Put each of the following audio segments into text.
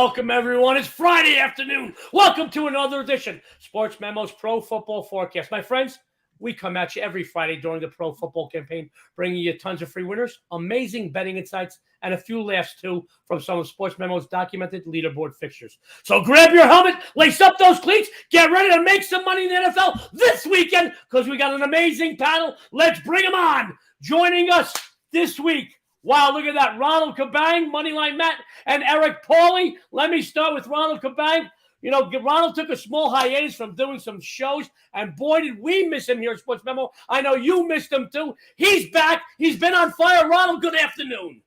Welcome, everyone. It's Friday afternoon. Welcome to another edition, Sports Memo's Pro Football Forecast. My friends, we come at you every Friday during the Pro Football campaign, bringing you tons of free winners, amazing betting insights, and a few laughs, too, from some of Sports Memo's documented leaderboard fixtures. So grab your helmet, lace up those cleats, get ready to make some money in the NFL this weekend, because we got an amazing panel. Let's bring them on. Joining us this week, wow, look at that. Ronald Cabang, Moneyline Matt, and Pauly. Let me start with Ronald Cabang. You know, Ronald took a small hiatus from doing some shows, and boy, did we miss him here at Sports Memo. I know you missed him, too. He's back. He's been on fire. Ronald, good afternoon.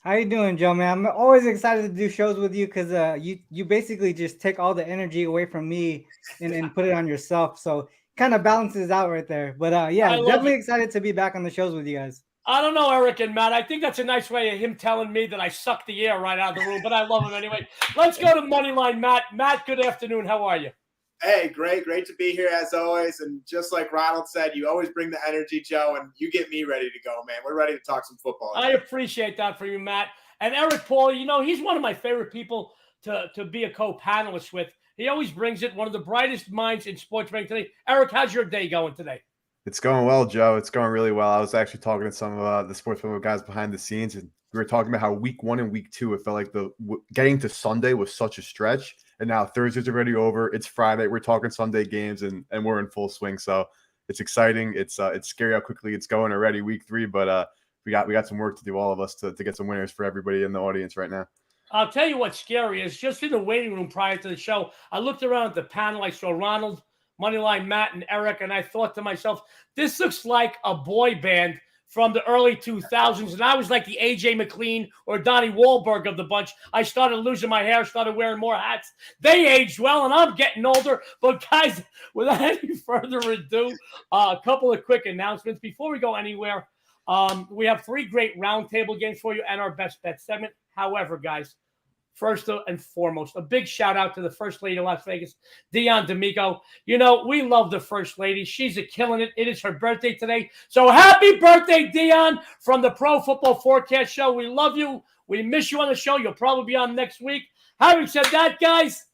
How you doing, Joe, man? I'm always excited to do shows with you because you basically just take all the energy away from me and put it on yourself. So kind of balances out right there. But yeah, definitely excited to be back on the shows with you guys. I don't know, Eric and Matt. I think that's a nice way of him telling me that I suck the air right out of the room, but I love him anyway. Let's go to Moneyline Matt. Matt, good afternoon. How are you? Hey, great to be here as always. And just like Ronald said, you always bring the energy, Joe, and you get me ready to go, man. We're ready to talk some football. I appreciate that for you, Matt. And Eric Paul, you know, he's one of my favorite people to be a co-panelist with. He always brings it, one of the brightest minds in sports betting today. Eric, how's your day going today? It's going well, Joe. It's going really well. I was actually talking to some of the sports guys behind the scenes, and we were talking about how week 1 and week 2, it felt like getting to Sunday was such a stretch. And now Thursday's already over. It's Friday. We're talking Sunday games, and we're in full swing. So it's exciting. It's scary how quickly it's going already, week 3. But we got some work to do, all of us, to get some winners for everybody in the audience right now. I'll tell you what's scary is just in the waiting room prior to the show, I looked around at the panel. I saw Ronald, Moneyline Matt, and Eric, and I thought to myself, this looks like a boy band from the early 2000s, and I was like the A.J. McLean or Donnie Wahlberg of the bunch. I started losing my hair, started wearing more hats. They aged well, and I'm getting older. But, guys, without any further ado, a couple of quick announcements. Before we go anywhere, we have 3 great roundtable games for you and our best bet segment. However, guys, first and foremost, a big shout out to the First Lady of Las Vegas, Dion D'Amico. You know, we love the First Lady. She's killing it. It is her birthday today. So happy birthday, Dion, from the Pro Football Forecast Show. We love you. We miss you on the show. You'll probably be on next week. Having said that, guys,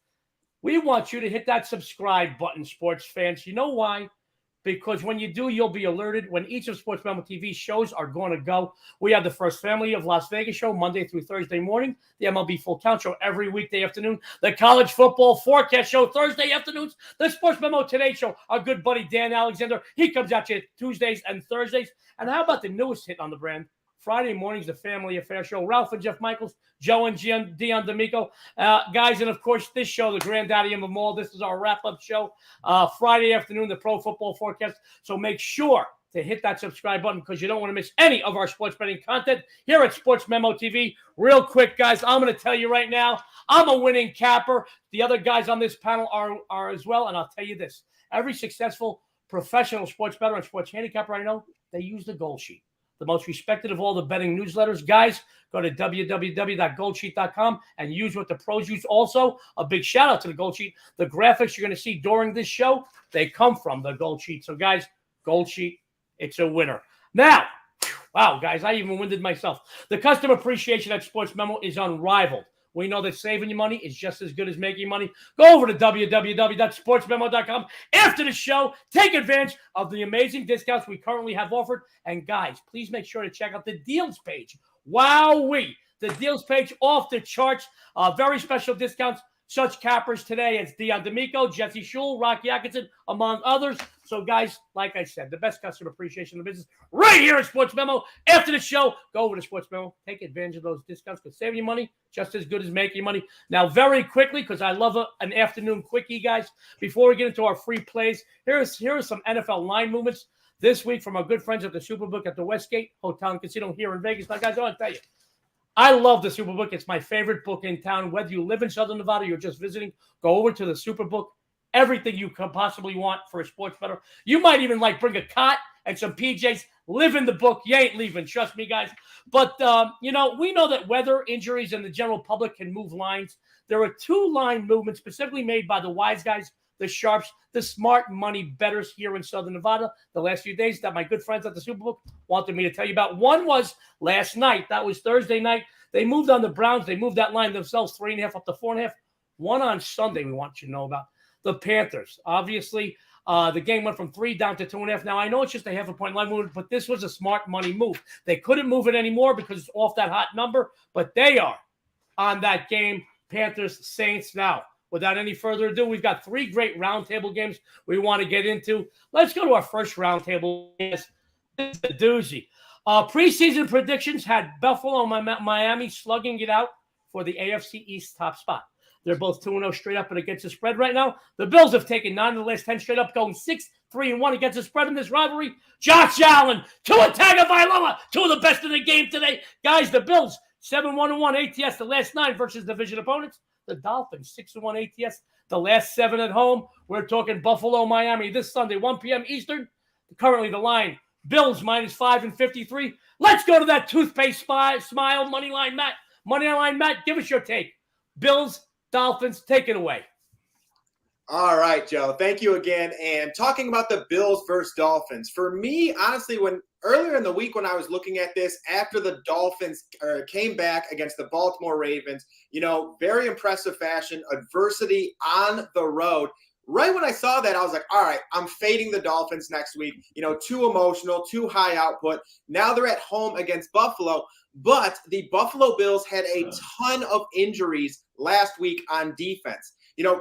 we want you to hit that subscribe button, sports fans. You know why? Because when you do, you'll be alerted when each of Sports Memo TV shows are going to go. We have the First Family of Las Vegas show Monday through Thursday morning, the MLB Full Count show every weekday afternoon, the College Football Forecast show Thursday afternoons, the Sports Memo Today show, our good buddy Dan Alexander, he comes out to you Tuesdays and Thursdays. And how about the newest hit on the brand? Friday mornings, the Family Affair show. Ralph and Jeff Michaels, Joe and Dion D'Amico. Guys, and of course, this show, the granddaddy of them all, this is our wrap-up show. Friday afternoon, the Pro Football Forecast. So make sure to hit that subscribe button because you don't want to miss any of our sports betting content here at Sports Memo TV. Real quick, guys, I'm going to tell you right now, I'm a winning capper. The other guys on this panel are as well, and I'll tell you this. Every successful professional sports bettor and sports handicapper I know, they use the goal sheet. The most respected of all the betting newsletters. Guys, go to www.goldsheet.com and use what the pros use. Also, a big shout out to the Gold Sheet. The graphics you're going to see during this show, they come from the Gold Sheet. So, guys, Gold Sheet, it's a winner. Now, wow, guys, I even winded myself. The customer appreciation at Sports Memo is unrivaled. We know that saving you money is just as good as making money. Go over to www.sportsmemo.com after the show. Take advantage of the amazing discounts we currently have offered. And guys, please make sure to check out the deals page. Wowee! The deals page off the charts. Very special discounts. Such cappers today as Dion D'Amico, Jesse Schul, Rocky Atkinson, among others. So, guys, like I said, the best customer appreciation in the business right here at Sports Memo. After the show, go over to Sports Memo. Take advantage of those discounts because saving you money just as good as making money. Now, very quickly, because I love an afternoon quickie, guys, before we get into our free plays, here are some NFL line movements this week from our good friends at the Superbook at the Westgate Hotel and Casino here in Vegas. Now, guys, I want to tell you, I love the Superbook. It's my favorite book in town. Whether you live in Southern Nevada or you're just visiting, go over to the Superbook. Everything you could possibly want for a sports bettor. You might even bring a cot and some PJs. Live in the book. You ain't leaving. Trust me, guys. But, we know that weather, injuries, and the general public can move lines. There are 2 line movements specifically made by the wise guys, the sharps, the smart money bettors here in Southern Nevada the last few days that my good friends at the Superbook wanted me to tell you about. One was last night. That was Thursday night. They moved on the Browns. They moved that line themselves 3.5 up to 4.5. One on Sunday we want you to know about. The Panthers. Obviously, the game went from 3 down to 2.5. Now, I know it's just a 0.5 point line movement, but this was a smart money move. They couldn't move it anymore because it's off that hot number, but they are on that game. Panthers, Saints. Now, without any further ado, we've got 3 great roundtable games we want to get into. Let's go to our first roundtable. This is a doozy. Preseason predictions had Buffalo and Miami slugging it out for the AFC East top spot. They're both 2-0 straight up and against the spread right now. The Bills have taken 9 of the last 10 straight up, going 6-3-1 against the spread in this rivalry. Josh Allen, Tua Tagovailoa, 2 of the best in the game today. Guys, the Bills, 7-1-1 ATS the last 9 versus division opponents. The Dolphins, 6-1 ATS the last 7 at home. We're talking Buffalo, Miami this Sunday, 1 p.m. Eastern. Currently the line, Bills -5 and 53. Let's go to that toothpaste smile, Moneyline Matt. Moneyline Matt, give us your take. Bills, Dolphins, take it away. All right, Joe. Thank you again. And talking about the Bills versus Dolphins, for me, honestly, when earlier in the week when I was looking at this, after the Dolphins came back against the Baltimore Ravens, very impressive fashion, adversity on the road. Right when I saw that, I was like, all right, I'm fading the Dolphins next week. Too emotional, too high output. Now they're at home against Buffalo. But the Buffalo Bills had a ton of injuries last week on defense.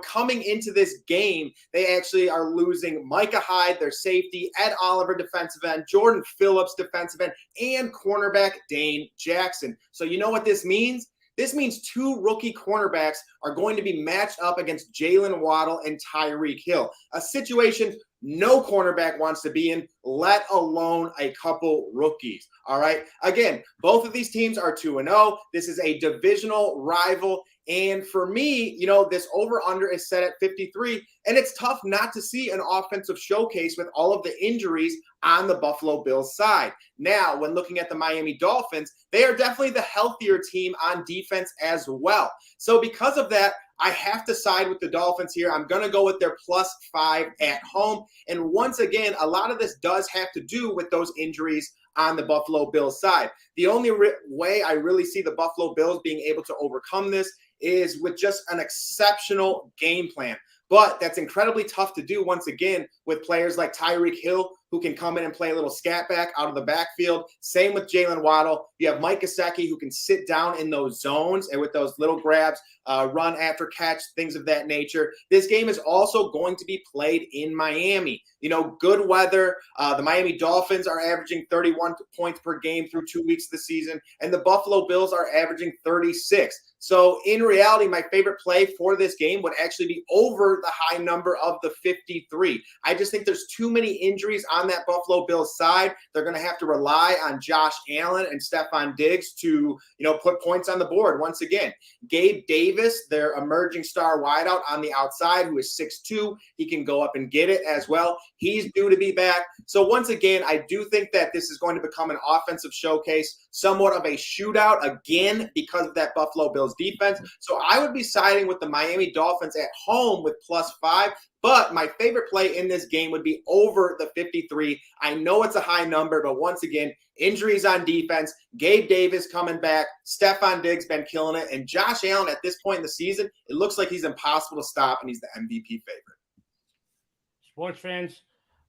Coming into this game, they actually are losing Micah Hyde, their safety, Ed Oliver, defensive end, Jordan Phillips, defensive end, and cornerback Dane Jackson. So you know what this means? This means 2 rookie cornerbacks are going to be matched up against Jalen Waddle and Tyreek Hill, a situation no cornerback wants to be in, let alone a couple rookies. All right. Again, both of these teams are 2-0. This is a divisional rival. And for me, this over-under is set at 53, and it's tough not to see an offensive showcase with all of the injuries on the Buffalo Bills side. Now, when looking at the Miami Dolphins, they are definitely the healthier team on defense as well. So because of that, I have to side with the Dolphins here. I'm going to go with their +5 at home. And once again, a lot of this does have to do with those injuries on the Buffalo Bills side. The only way I really see the Buffalo Bills being able to overcome this is with just an exceptional game plan. But that's incredibly tough to do, once again, with players like Tyreek Hill, who can come in and play a little scat back out of the backfield. Same with Jalen Waddle. You have Mike Gesicki, who can sit down in those zones and with those little grabs, run after catch, things of that nature. This game is also going to be played in Miami. Good weather. The Miami Dolphins are averaging 31 points per game through 2 weeks of the season, and the Buffalo Bills are averaging 36. So in reality, my favorite play for this game would actually be over the high number of the 53. I just think there's too many injuries on that Buffalo Bills side. They're going to have to rely on Josh Allen and Stephon Diggs to, put points on the board. Once again, Gabe Davis, their emerging star wideout on the outside, who is 6'2", he can go up and get it as well. He's due to be back. So once again, I do think that this is going to become an offensive showcase, somewhat of a shootout again because of that Buffalo Bills defense. So I would be siding with the Miami Dolphins at home with +5. But my favorite play in this game would be over the 53. I know it's a high number, but once again, injuries on defense, Gabe Davis coming back, Stephon Diggs been killing it, and Josh Allen at this point in the season, it looks like he's impossible to stop, and he's the MVP favorite. Sports fans,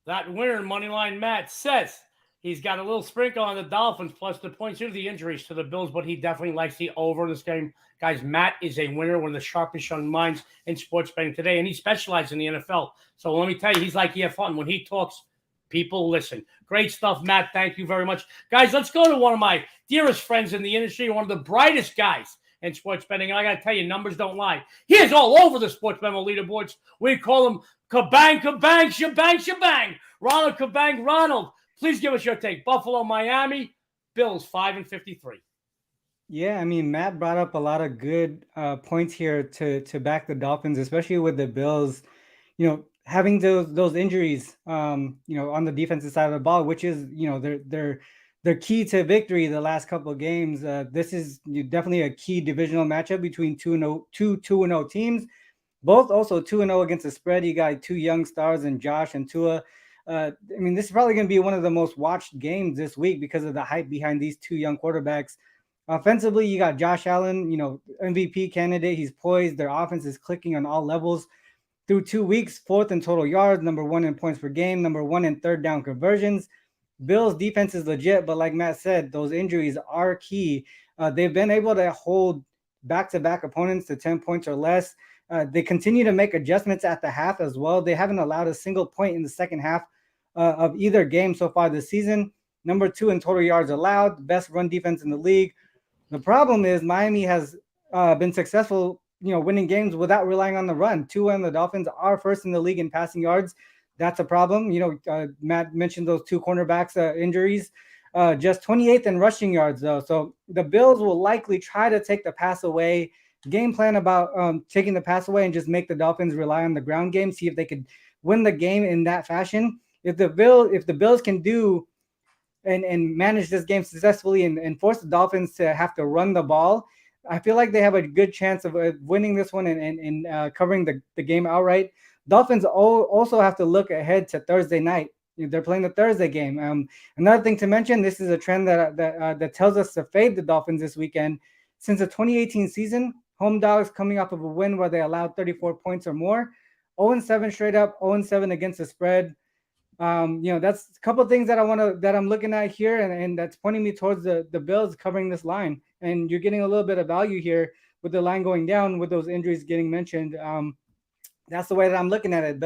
that winner, Moneyline Matt, says he's got a little sprinkle on the Dolphins plus the points due to the injuries to the Bills, but he definitely likes the over in this game. Guys, Matt is a winner, one of the sharpest young minds in sports betting today, and he specializes in the NFL. So let me tell you, he's like he had fun. When he talks, people listen. Great stuff, Matt. Thank you very much. Guys, let's go to one of my dearest friends in the industry, one of the brightest guys in sports betting. And I got to tell you, numbers don't lie. He is all over the Sportsmemo leaderboards. We call him Cabang, Cabang, Shabang, Shabang. Ronald Cabang. Ronald, please give us your take. Buffalo, Miami, Bills 5 and 53. Yeah, I mean, Matt brought up a lot of good points here to back the Dolphins, especially with the Bills, having those injuries, on the defensive side of the ball, which is, their key to victory the last couple of games. This is definitely a key divisional matchup between 2-0 teams, both also 2-0 against the spread. You got 2 young stars in Josh and Tua. This is probably going to be one of the most watched games this week because of the hype behind these 2 young quarterbacks. Offensively, you got Josh Allen, MVP candidate. He's poised. Their offense is clicking on all levels. Through 2 weeks, 4th in total yards, number 1 in points per game, number 1 in third down conversions. Bills defense is legit, but like Matt said, those injuries are key. They've been able to hold back-to-back opponents to 10 points or less. They continue to make adjustments at the half as well. They haven't allowed a single point in the second half of either game so far this season. Number 2 in total yards allowed, best run defense in the league. The problem is Miami has been successful, winning games without relying on the run. Tua and the Dolphins are first in the league in passing yards. That's a problem. Matt mentioned those 2 cornerbacks injuries. Just 28th in rushing yards, though. So the Bills will likely try to take the pass away, game plan about taking the pass away and just make the Dolphins rely on the ground game, see if they could win the game in that fashion. If the Bills can do and manage this game successfully and force the Dolphins to have to run the ball, I feel like they have a good chance of winning this one and covering the game outright. Dolphins also have to look ahead to Thursday night. They're playing the Thursday game. Another thing to mention, this is a trend that tells us to fade the Dolphins this weekend. Since the 2018 season, home dogs coming off of a win where they allowed 34 points or more, 0-7 straight up, 0-7 against the spread. That's a couple of things that I'm looking at here, and that's pointing me towards the Bills covering this line. And you're getting a little bit of value here with the line going down with those injuries getting mentioned. That's the way that I'm looking at it.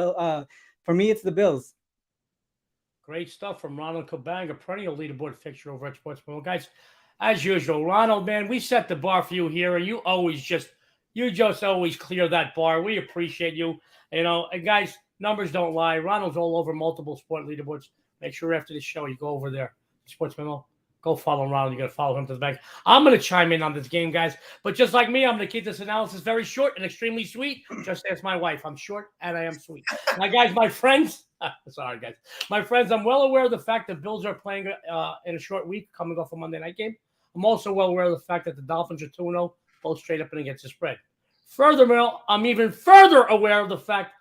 For me, it's the Bills. Great stuff from Ronald Cabang, a perennial leaderboard fixture over at Sportsmemo. Guys, as usual, Ronald, man, we set the bar for you here, and you just always clear that bar. We appreciate you. And guys, numbers don't lie. Ronald's all over multiple sport leaderboards. Make sure after the show you go over there, Sportsmemo. Go follow Ronald. You got to follow him to the bank. I'm going to chime in on this game, guys. But just like me, I'm going to keep this analysis very short and extremely sweet. Just ask my wife. I'm short and I am sweet. Now, guys, my friends. Sorry, guys. My friends, I'm well aware of the fact that Bills are playing in a short week coming off a Monday night game. I'm also well aware of the fact that the Dolphins are 2-0, both straight up and against the spread. Furthermore, I'm even further aware of the fact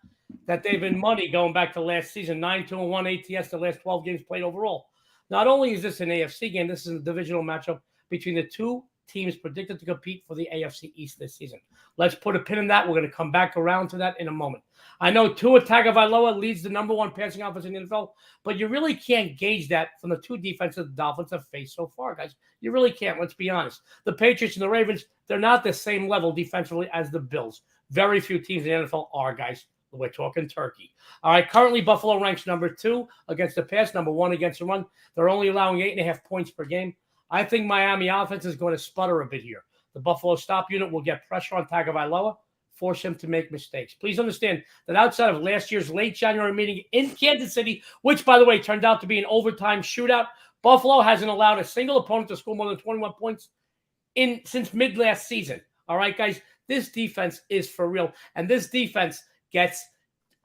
that they've been money going back to last season, 9-1 ATS, the last 12 games played overall. Not only is this an AFC game, this is a divisional matchup between the two teams predicted to compete for the AFC East this season. Let's put a pin in that. We're going to come back around to that in a moment. I know Tua Tagovailoa leads the number 1 passing offense in the NFL, but you really can't gauge that from the 2 defenses the Dolphins have faced so far, guys. You really can't. Let's be honest. The Patriots and the Ravens, they're not the same level defensively as the Bills. Very few teams in the NFL are, guys. We're talking turkey. All right, currently Buffalo ranks number 2 against the pass, number 1 against the run. They're only allowing 8.5 points per game. I think Miami offense is going to sputter a bit here. The Buffalo stop unit will get pressure on Tagovailoa, force him to make mistakes. Please understand that outside of last year's late January meeting in Kansas City, which, by the way, turned out to be an overtime shootout, Buffalo hasn't allowed a single opponent to score more than 21 points since mid-last season. All right, guys, this defense is for real, and this defense gets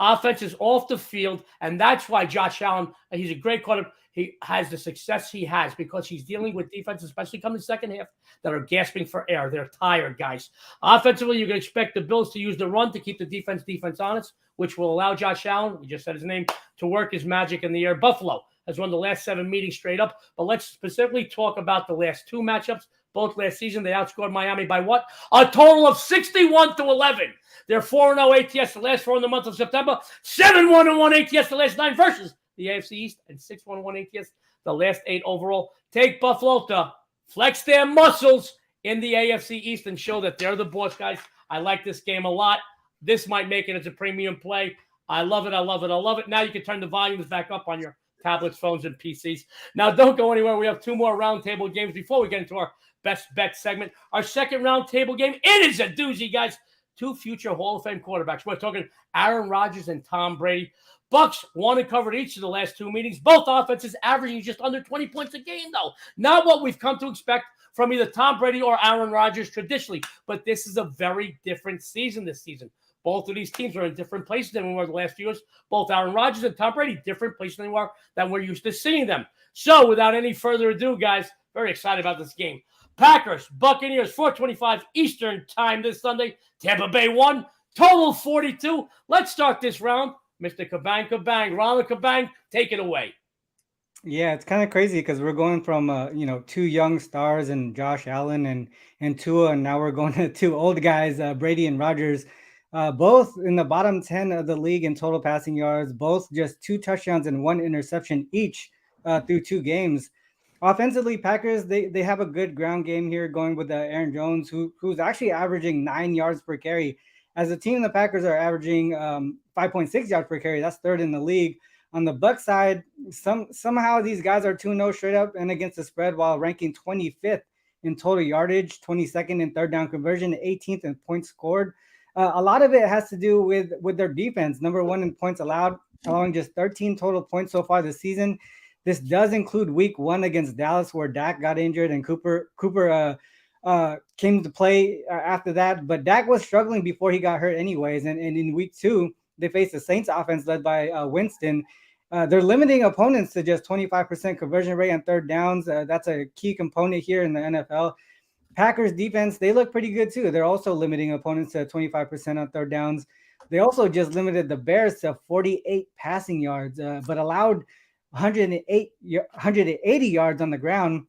offenses off the field, and that's why Josh Allen, he's a great quarterback. He has the success he has because he's dealing with defense, especially coming the second half, that are gasping for air. They're tired, guys. Offensively, you can expect the Bills to use the run to keep the defense honest, which will allow Josh Allen, we just said his name, to work his magic in the air. Buffalo has won the last 7 meetings straight up, but let's specifically talk about the last 2 matchups. Both last season, they outscored Miami by what? A total of 61-11. They're 4-0 ATS the last 4 in the month of September, 7-1-1 ATS the last 9 versus the AFC East, and 6-1-1 ATS the last 8 overall. Take Buffalo to flex their muscles in the AFC East and show that they're the boss, guys. I like this game a lot. This might make it as a premium play. I love it. I love it. I love it. Now you can turn the volumes back up on your tablets, phones, and PCs. Now, don't go anywhere. We have 2 more roundtable games before we get into our best bet segment. Our second roundtable game, it is a doozy, guys. 2 future Hall of Fame quarterbacks. We're talking Aaron Rodgers and Tom Brady. Bucks won and covered each of the last 2 meetings. Both offenses averaging just under 20 points a game, though. Not what we've come to expect from either Tom Brady or Aaron Rodgers traditionally. But this is a very different season this season. Both of these teams are in different places than we were the last few years. Both Aaron Rodgers and Tom Brady, different places than we're used to seeing them. So without any further ado, guys, very excited about this game. Packers, Buccaneers, 4:25 Eastern time this Sunday. Tampa Bay 1, total 42. Let's start this round. Mr. Cabang, Ronald Cabang, take it away. Yeah, it's kind of crazy because we're going from two young stars and Josh Allen and Tua, and now we're going to two old guys, Brady and Rodgers, both in the bottom 10 of the league in total passing yards, both just 2 touchdowns and 1 interception each through 2 games. Offensively, Packers they have a good ground game here, going with Aaron Jones, who's actually averaging 9 yards per carry. As a team, the Packers are averaging 5.6 yards per carry. That's third in the league. On the Buck side, somehow these guys are 2-0 straight up and against the spread, while ranking 25th in total yardage, 22nd in third down conversion, 18th in points scored. A lot of it has to do with their defense. Number 1 in points allowed, allowing just 13 total points so far this season. This does include week 1 against Dallas, where Dak got injured and Cooper came to play after that. But Dak was struggling before he got hurt anyways. And in week 2, they faced the Saints offense led by Winston. They're limiting opponents to just 25% conversion rate on third downs. That's a key component here in the NFL. Packers defense, they look pretty good too. They're also limiting opponents to 25% on third downs. They also just limited the Bears to 48 passing yards, but allowed 180 yards on the ground,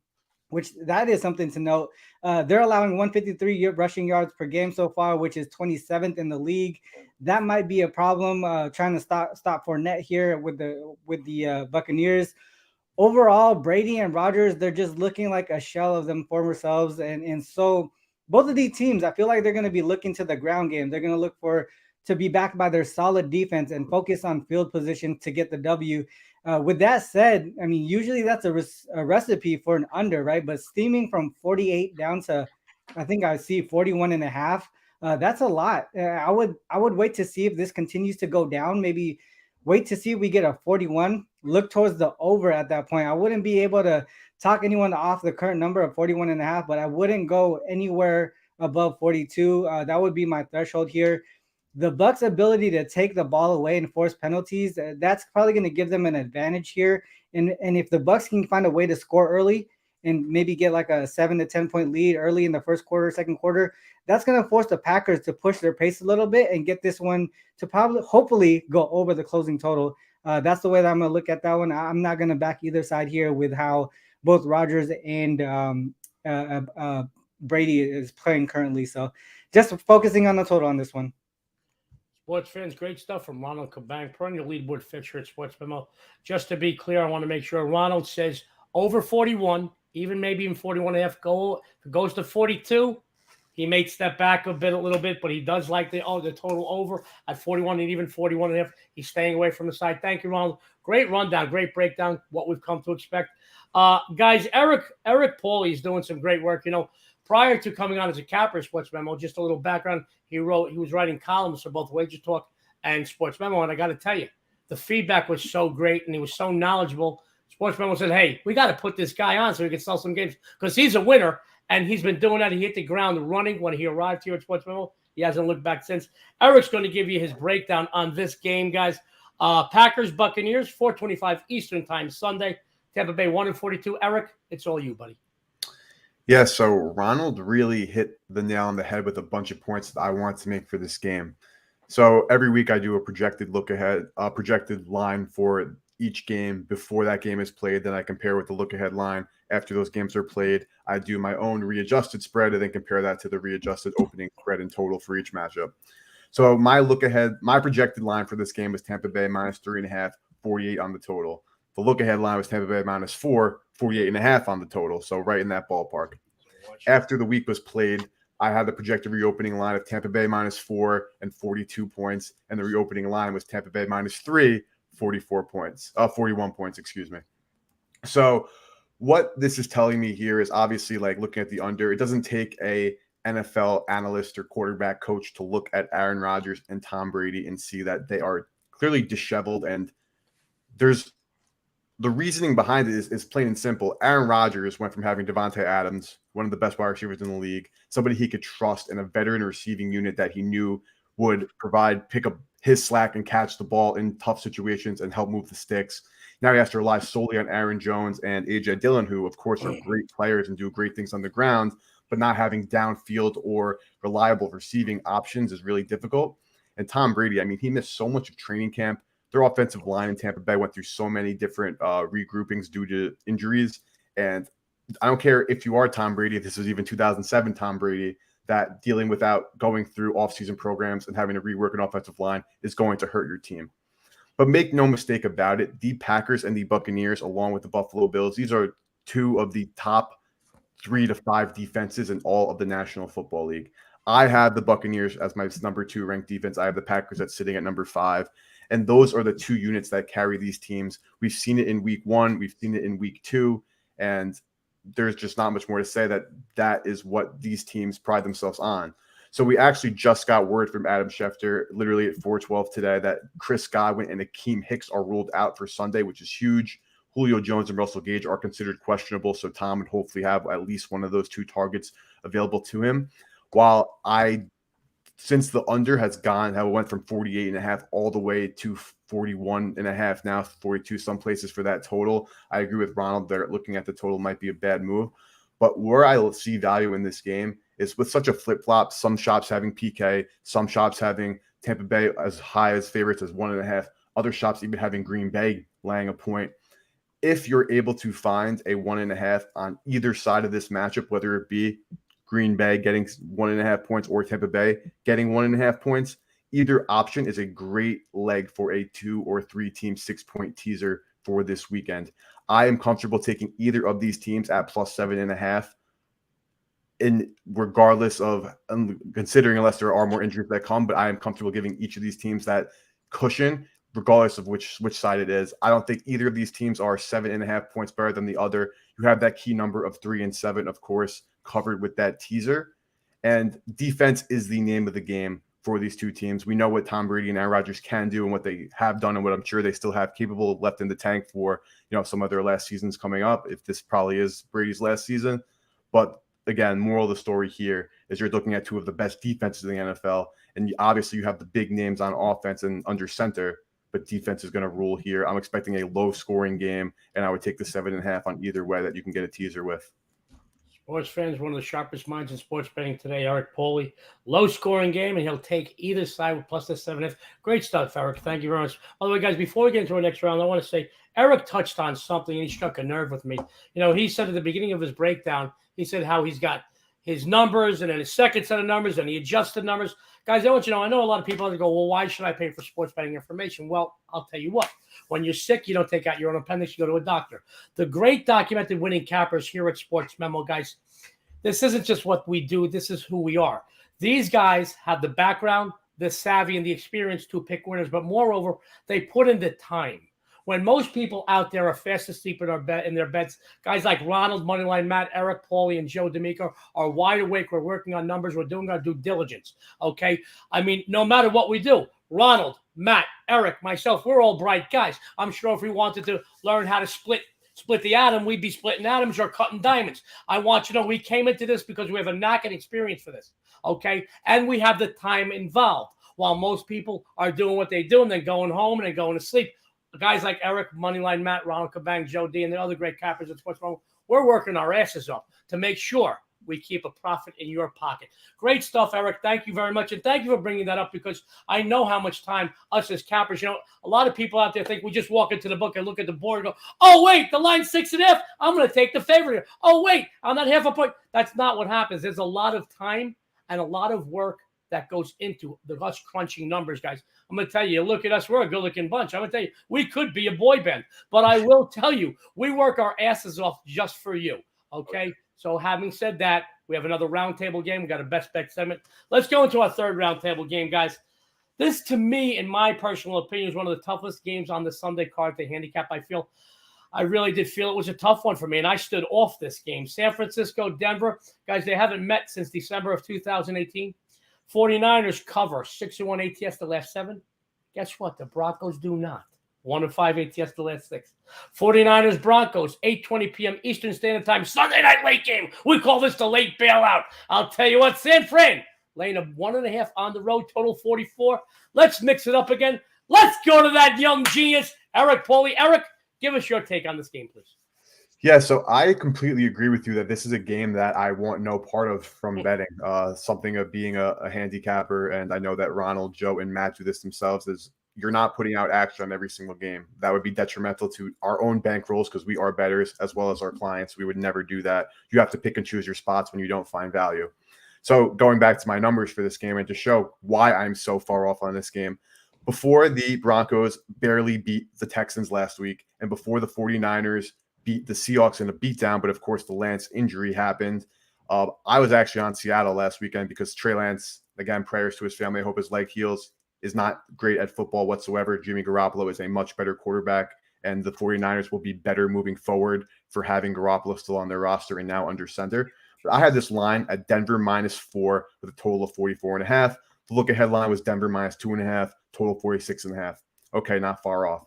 which that is something to note. They're allowing 153 rushing yards per game so far, which is 27th in the league. That might be a problem trying to stop Fournette here with the Buccaneers. Overall, Brady and Rodgers, they're just looking like a shell of them former selves. And so both of these teams, I feel like they're going to be looking to the ground game. They're going to look to be backed by their solid defense and focus on field position to get the W. With that said, I mean, usually that's a recipe for an under, right? But steaming from 48 down to, I think I see 41.5. That's a lot. I would wait to see if this continues to go down. Maybe wait to see if we get a 41. Look towards the over at that point. I wouldn't be able to talk anyone off the current number of 41.5, but I wouldn't go anywhere above 42. That would be my threshold here. The Bucs' ability to take the ball away and force penalties, that's probably going to give them an advantage here. And if the Bucs can find a way to score early and maybe get like a 7 to 10 point lead early in the first quarter, second quarter, that's going to force the Packers to push their pace a little bit and get this one to hopefully go over the closing total. That's the way that I'm going to look at that one. I'm not going to back either side here with how both Rodgers and Brady is playing currently. So just focusing on the total on this one. Sports fans, great stuff from Ronald Cabang, perennial leaderboard fixture at Sports Memo. Just to be clear, I want to make sure Ronald says over 41, maybe even 41.5. If it goes to 42, he may step back a little bit, but he does like the total over at 41 and even 41.5. He's staying away from the side. Thank you, Ronald. Great rundown, great breakdown, what we've come to expect. Guys, Eric Pauly is doing some great work. Prior to coming on as a capper Sports Memo, just a little background, he was writing columns for both Wager Talk and Sports Memo, and I got to tell you, the feedback was so great, and he was so knowledgeable. Sports Memo said, hey, we got to put this guy on so we can sell some games, because he's a winner, and he's been doing that. He hit the ground running when he arrived here at Sports Memo. He hasn't looked back since. Eric's going to give you his breakdown on this game, guys. Packers, Buccaneers, 4:25 Eastern Time Sunday. Tampa Bay 1-42. Eric, it's all you, buddy. Yeah, so Ronald really hit the nail on the head with a bunch of points that I wanted to make for this game. So every week I do a projected look ahead, projected line for each game before that game is played. Then I compare with the look ahead line after those games are played. I do my own readjusted spread and then compare that to the readjusted opening spread and total for each matchup. So my projected line for this game was Tampa Bay -3.5, 48 on the total. The look ahead line was Tampa Bay -4, 48.5 on the total. So right in that ballpark. After the week was played, I had the projected reopening line of Tampa Bay -4 and 42 points. And the reopening line was Tampa Bay -3, 41 points, excuse me. So what this is telling me here is obviously like looking at the under. It doesn't take a NFL analyst or quarterback coach to look at Aaron Rodgers and Tom Brady and see that they are clearly disheveled. And the reasoning behind it is plain and simple. Aaron Rodgers went from having Devontae Adams, one of the best wide receivers in the league, somebody he could trust, and a veteran receiving unit that he knew would pick up his slack and catch the ball in tough situations and help move the sticks. Now he has to rely solely on Aaron Jones and A.J. Dillon, who, of course, are great players and do great things on the ground, but not having downfield or reliable receiving options is really difficult. And Tom Brady, I mean, he missed so much of training camp their offensive line in Tampa Bay went through so many different regroupings due to injuries. And I don't care if you are Tom Brady, if this was even 2007 Tom Brady, that dealing without going through offseason programs and having to rework an offensive line is going to hurt your team. But make no mistake about it, the Packers and the Buccaneers, along with the Buffalo Bills, these are two of the top 3 to 5 defenses in all of the National Football League. I have the Buccaneers as my number 2 ranked defense. I have the Packers that's sitting at number 5. And those are the 2 units that carry these teams. We've seen it in week 1. We've seen it in week 2. And there's just not much more to say that is what these teams pride themselves on. So we actually just got word from Adam Schefter literally at 4:12 today that Chris Godwin and Akeem Hicks are ruled out for Sunday, which is huge. Julio Jones and Russell Gage are considered questionable, so Tom would hopefully have at least one of those 2 targets available to him. While since the under has gone, how it went from 48.5 all the way to 41.5, now 42 some places for that total. I agree with Ronald that looking at the total might be a bad move. But where I see value in this game is with such a flip-flop, some shops having PK, some shops having Tampa Bay as high as favorites as 1.5, other shops even having Green Bay laying a point. If you're able to find a 1.5 on either side of this matchup, whether it be Green Bay getting 1.5 points or Tampa Bay getting 1.5 points, either option is a great leg for a 2 or 3 team 6-point teaser for this weekend. I am comfortable taking either of these teams at plus 7.5. And regardless of considering, unless there are more injuries that come, but I am comfortable giving each of these teams that cushion, regardless of which side it is. I don't think either of these teams are 7.5 points better than the other. You have that key number of 3 and 7, of course, covered with that teaser. And defense is the name of the game for these 2 teams. We know what Tom Brady and Aaron Rodgers can do and what they have done and what I'm sure they still have capable left in the tank for, some of their last seasons coming up, if this probably is Brady's last season. But again, moral of the story here is you're looking at 2 of the best defenses in the NFL. And obviously you have the big names on offense and under center, but defense is going to rule here. I'm expecting a low scoring game, and I would take the 7.5 on either way that you can get a teaser with. Sports fans, one of the sharpest minds in sports betting today, Eric Pauly. Low scoring game, and he'll take either side with plus the 7.5. Great stuff, Eric. Thank you very much. By the way, guys, before we get into our next round, I want to say Eric touched on something, and he struck a nerve with me. He said at the beginning of his breakdown, he said how he's got his numbers and then his second set of numbers and he adjusted numbers. Guys, I want you to know, I know a lot of people go, well, why should I pay for sports betting information? Well, I'll tell you what. When you're sick, you don't take out your own appendix, you go to a doctor. The great documented winning cappers here at Sports Memo, guys, this isn't just what we do. This is who we are. These guys have the background, the savvy, and the experience to pick winners, but moreover, they put in the time. When most people out there are fast asleep in their beds, guys like Ronald, Moneyline Matt, Eric, Pauly, and Joe D'Amico are wide awake. We're working on numbers. We're doing our due diligence, okay? I mean, no matter what we do, Ronald, Matt, Eric, myself, we're all bright guys. I'm sure if we wanted to learn how to split the atom, we'd be splitting atoms or cutting diamonds. I want you to know we came into this because we have a knack and experience for this, okay? And we have the time involved. While most people are doing what they do and then going home and then going to sleep, guys like Eric, Moneyline Matt, Ronald Cabang, Joe D, and the other great cappers at Sportsmemo, we're working our asses off to make sure we keep a profit in your pocket. Great stuff, Eric. Thank you very much. And thank you for bringing that up because I know how much time us as cappers, a lot of people out there think we just walk into the book and look at the board and go, oh, wait, the line's 6.5. I'm going to take the favorite here. Oh, wait, I'm not half a point. That's not what happens. There's a lot of time and a lot of work that goes into us crunching numbers, guys. I'm going to tell you, look at us. We're a good-looking bunch. I'm going to tell you, we could be a boy band. But I will tell you, we work our asses off just for you, okay? So having said that, we have another roundtable game. We got a best bet segment. Let's go into our third roundtable game, guys. This, to me, in my personal opinion, is one of the toughest games on the Sunday card to handicap. I really did feel it was a tough one for me, and I stood off this game. San Francisco, Denver. Guys, they haven't met since December of 2018. 49ers cover 6-1 ATS the last 7. Guess what? The Broncos do not. 1-5 ATS the last 6. 49ers Broncos 8:20 p.m. Eastern Standard Time Sunday night late game. We call this the late bailout. I'll tell you what, San Fran laying a 1.5 on the road, total 44. Let's mix it up again. Let's go to that young genius, Eric Pauly. Eric, give us your take on this game, please. Yeah, so I completely agree with you that this is a game that I want no part of from betting. Something of being a handicapper, and I know that Ronald, Joe, and Matt do this themselves. Is you're not putting out action on every single game. That would be detrimental to our own bankrolls because we are bettors as well as our clients. We would never do that. You have to pick and choose your spots when you don't find value. So going back to my numbers for this game and to show why I'm so far off on this game, before the Broncos barely beat the Texans last week and before the 49ers beat the Seahawks in a beatdown, but of course the Lance injury happened, I was actually on Seattle last weekend because Trey Lance, again, prayers to his family. I hope his leg heals, is not great at football whatsoever. Jimmy Garoppolo is a much better quarterback, and the 49ers will be better moving forward for having Garoppolo still on their roster and now under center. But I had this line at Denver -4 with a total of 44.5. The look-ahead line was Denver -2.5, total 46.5. Okay, not far off.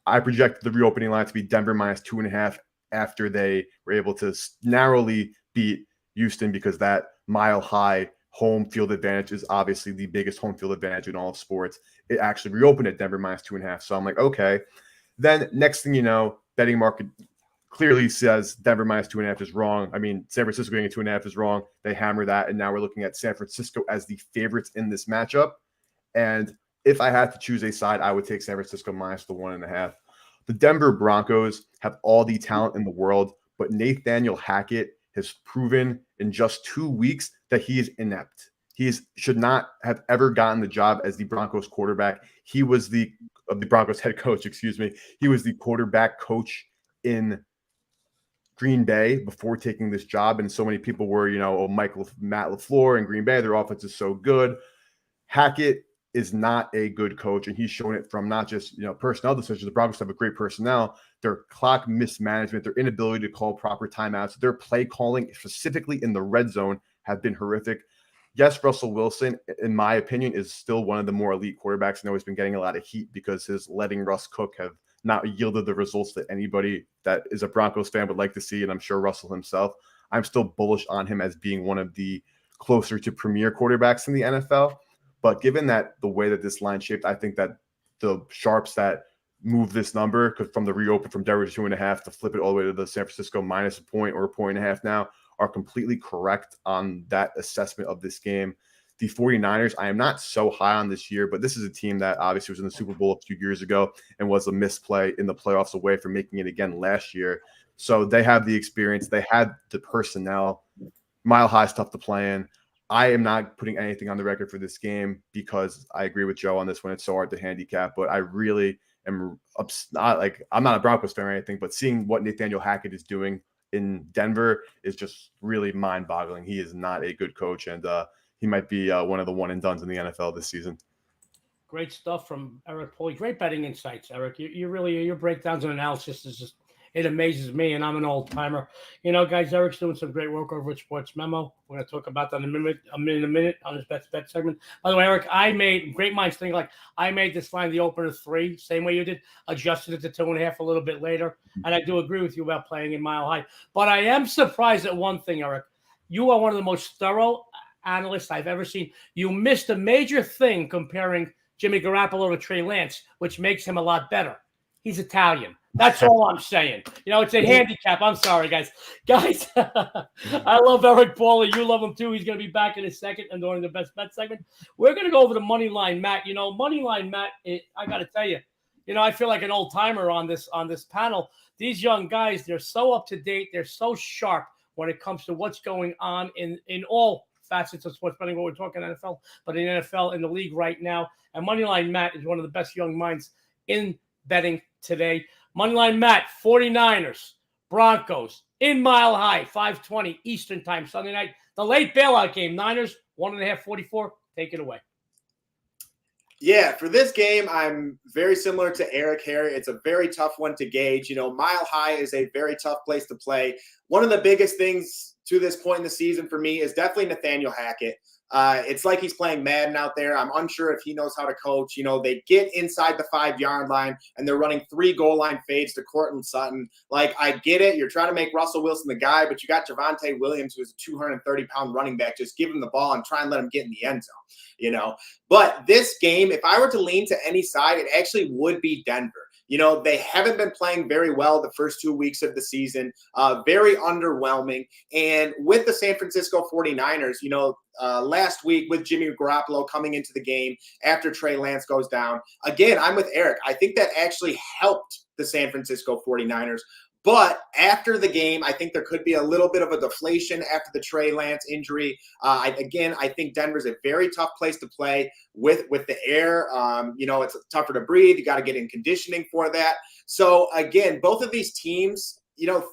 I projected the reopening line to be Denver -2.5 after they were able to narrowly beat Houston because that mile-high home field advantage is obviously the biggest home field advantage in all of sports. It actually reopened at Denver -2.5. So I'm like, okay. Then next thing you know, betting market clearly says Denver -2.5 is wrong. I mean, San Francisco getting 2.5 is wrong. They hammer that, and now we're looking at San Francisco as the favorites in this matchup. And if I had to choose a side, I would take San Francisco -1.5. The Denver Broncos have all the talent in the world, but Nathaniel Hackett has proven in just 2 weeks that he is inept. Should not have ever gotten the job as the Broncos quarterback. He was the Broncos head coach, excuse me. He was the quarterback coach in Green Bay before taking this job. And so many people were, Matt LaFleur in Green Bay, their offense is so good. Hackett is not a good coach, and he's shown it from not just personnel decisions. The Broncos have a great personnel. Their clock mismanagement, their inability to call proper timeouts, their play calling, specifically in the red zone, have been horrific. Yes, Russell Wilson, in my opinion, is still one of the more elite quarterbacks. I know he's been getting a lot of heat because his letting Russ cook have not yielded the results that anybody that is a Broncos fan would like to see, and I'm sure Russell himself. I'm still bullish on him as being one of the closer to premier quarterbacks in the NFL. But given that the way that this line shaped, I think that the sharps that move this number from the reopen from Denver to 2.5 to flip it all the way to the San Francisco minus a point or a 1.5 now are completely correct on that assessment of this game. The 49ers, I am not so high on this year, but this is a team that obviously was in the Super Bowl a few years ago and was a misplay in the playoffs away from making it again last year. So they have the experience. They had the personnel. Mile High stuff to play in. I am not putting anything on the record for this game because I agree with Joe on this one. It's so hard to handicap, but I really am I'm not a Broncos fan or anything, but seeing what Nathaniel Hackett is doing in Denver is just really mind-boggling. He is not a good coach, and he might be one of the one-and-dones in the NFL this season. Great stuff from Eric Pauly. Great betting insights, Eric. You really, your breakdowns and analysis is just, it amazes me, and I'm an old timer. Guys, Eric's doing some great work over at Sportsmemo. We're going to talk about that in a minute on his bet segment. By the way, Eric, I made great minds think like I made this line the opener 3, same way you did, adjusted it to 2.5 a little bit later, and I do agree with you about playing in Mile High. But I am surprised at one thing, Eric. You are one of the most thorough analysts I've ever seen. You missed a major thing comparing Jimmy Garoppolo to Trey Lance, which makes him a lot better. He's Italian. That's all I'm saying. It's a handicap. I'm sorry, guys. I love Eric Pauly. You love him too. He's going to be back in a second and during the best bet segment. We're going to go over to Moneyline Matt. Moneyline Matt, I got to tell you, I feel like an old timer on this panel. These young guys, they're so up to date. They're so sharp when it comes to what's going on in all facets of sports betting. What we're talking NFL, but in NFL in the league right now. And Moneyline Matt is one of the best young minds in betting today. Moneyline Matt, 49ers, Broncos, in Mile High, 5:20 Eastern Time, Sunday night. The late bailout game, Niners, 1.5, 44. Take it away. Yeah, for this game, I'm very similar to Eric here. It's a very tough one to gauge. Mile High is a very tough place to play. One of the biggest things to this point in the season for me is definitely Nathaniel Hackett. It's like he's playing Madden out there. I'm unsure if he knows how to coach. They get inside the 5-yard line and they're running 3 goal line fades to Courtland Sutton. Like, I get it. You're trying to make Russell Wilson the guy, but you got Javonte Williams, who's a 230-pound running back. Just give him the ball and try and let him get in the end zone, But this game, if I were to lean to any side, it actually would be Denver. They haven't been playing very well the first 2 weeks of the season, very underwhelming. And with the San Francisco 49ers, last week with Jimmy Garoppolo coming into the game after Trey Lance goes down, again, I'm with Eric. I think that actually helped the San Francisco 49ers. But after the game, I think there could be a little bit of a deflation after the Trey Lance injury. I think Denver's a very tough place to play with the air. It's tougher to breathe. You got to get in conditioning for that. So again, both of these teams,